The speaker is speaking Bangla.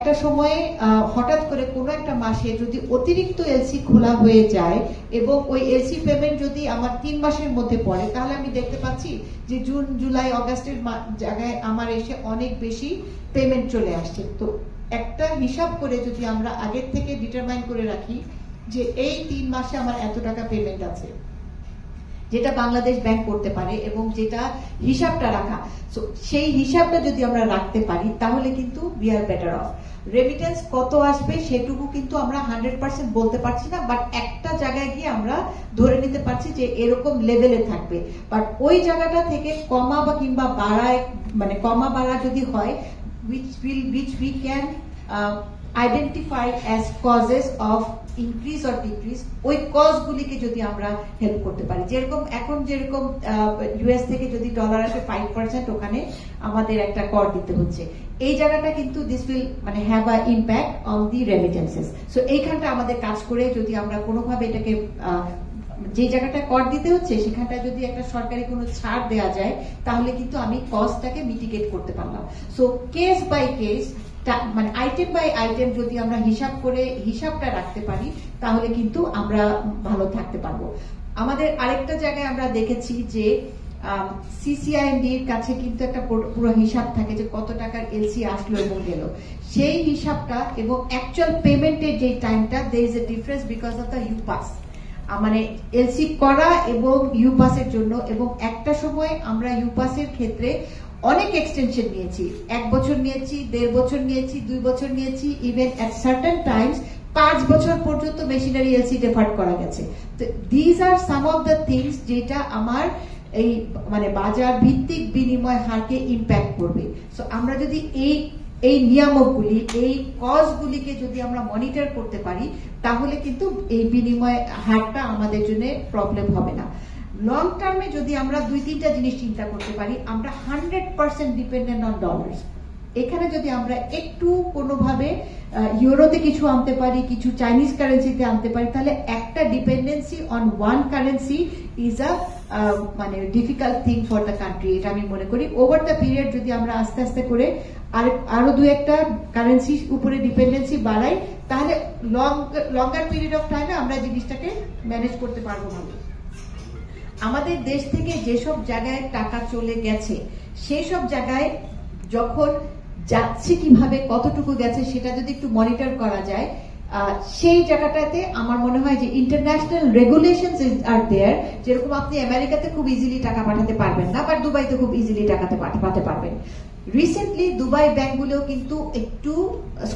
একটা সময়ে হঠাৎ করে কোনো একটা মাসে যদি অতিরিক্ত এলসি খোলা হয়ে যায় এবং ওই এলসি পেমেন্ট যদি আমার 3 মাসের মধ্যে পড়ে, তাহলে আমি দেখতে পাচ্ছি যে জুন জুলাই অগাস্টের জায়গায় আমার এসে অনেক বেশি পেমেন্ট চলে আসছে। তো একটা হিসাব করে যদি আমরা আগের থেকে ডিটারমাইন করে রাখি যে এই 3 মাসে আমার এত টাকা পেমেন্ট আছে, যেটা বাংলাদেশ ব্যাংক করতে পারে এবং যেটা হিসাবটা রাখা, সেই হিসাবটা যদি আমরা রাখতে পারি তাহলে কিন্তু we are better of. Remittance কত আসবে সেটুকু কিন্তু আমরা 100% বলতে পারছি না, বাট একটা জায়গায় গিয়ে আমরা ধরে নিতে পারছি যে এরকম লেভেলে থাকবে। বাট ওই জায়গাটা থেকে কমা বা কিংবা বাড়ায়, মানে কমা বাড়া যদি হয়, which we can identify as causes of increase or decrease, ওই কজ গুলিকে যদি আমরা হেল্প করতে পারি, যেরকম এখন যেরকম ইউএস থেকে যদি ডলার আসে 5%, ওখানে আমাদের একটা কর দিতে হচ্ছে, এই জায়গাটা কিন্তু দিস উইল মানে have a impact on the remittances. So এইখানটা আমাদের কাজ করে যদি আমরা কোনোভাবে এটাকে যে জায়গাটা কর দিতে হচ্ছে সেখানটা যদি একটা সরকারি কোনো ছাড় দেওয়া যায়, তাহলে কিন্তু আমি কস্টটাকে মিটিগেট করতে পারলাম। সো কেস বাই কেস, মানে আইটেম বাই আইটেম যদি আমরা হিসাব করে হিসাবটা রাখতে পারি তাহলে কিন্তু আমরা ভালো থাকতে পারবো। আমাদের আরেকটা জায়গায় আমরা দেখেছি যে সিসিআইএমডির কাছে কিন্তু একটা পুরো হিসাব থাকে যে কত টাকার এলসি আসলো এবং গেল, সেই হিসাবটা এবং অ্যাকচুয়াল পেমেন্টের যে টাইমটা, there is a difference because of the UPAS, মানে এলসি করা এবং ইউপাসের জন্য। এবং একটা সময় আমরা ইউপাসের ক্ষেত্রে অনেক এক্সটেনশন নিয়েছি, 1 বছর নিয়েছি, 1.5 বছর নিয়েছি, 2 বছর নিয়েছি, ইভেন এট সার্টেন টাইমস 5 বছর পর্যন্ত মেশিনারি এলসি ডেফার্ড করা গেছে। তো these are some of the things যেটা আমার এই মানে বাজার ভিত্তিক বিনিময় হারকে ইম্প্যাক্ট করবে। সো আমরা যদি এই নিয়ামকগুলি, এই কজগুলিকে যদি আমরা মনিটর করতে পারি তাহলে কিন্তু এই বিনিময় হারটা আমাদের জন্য প্রবলেম হবে না। লং টার্মে যদি আমরা 2-3টা জিনিস চিন্তা করতে পারি, আমরা 100% ডিপেন্ডেন্ট অন ডলার্স। এখানে যদি আমরা একটু কোনোভাবে ইউরোতে কিছু আনতে পারি, কিছু চাইনিজ কারেন্সিতে আনতে পারি, তাহলে একটা dependency on one currency is a মানে difficult thing for the country. এটা আমি মনে করি ওভার দ্য পিরিয়ড যদি আমরা আস্তে আস্তে করে আরো 2-1টা কারেন্সির উপরে ডিপেন্ডেন্সি বাড়াই, তাহলে লঙ্গার পিরিয়ড অফ টাইমে আমরা জিনিসটাকে ম্যানেজ করতে পারবো ভালো। আমাদের দেশ থেকে যেসব জায়গায় টাকা চলে গেছে, সেই সব জায়গায় যখন যাচ্ছে কিভাবে, কতটুকু গেছে, সেটা যদি একটু মনিটর করা যায়, সেই জায়গাটাতে আমার মনে হয় যে ইন্টারন্যাশনাল রেগুলেশনস আর দেয়ার। যেরকম আপনি আমেরিকাতে খুব ইজিলি টাকা পাঠাতে পারবেন না, বাট দুবাইতে খুব ইজিলি টাকাতে পাঠাতে পারবেন। রিসেন্টলি দুবাই ব্যাংকগুলোও কিন্তু একটু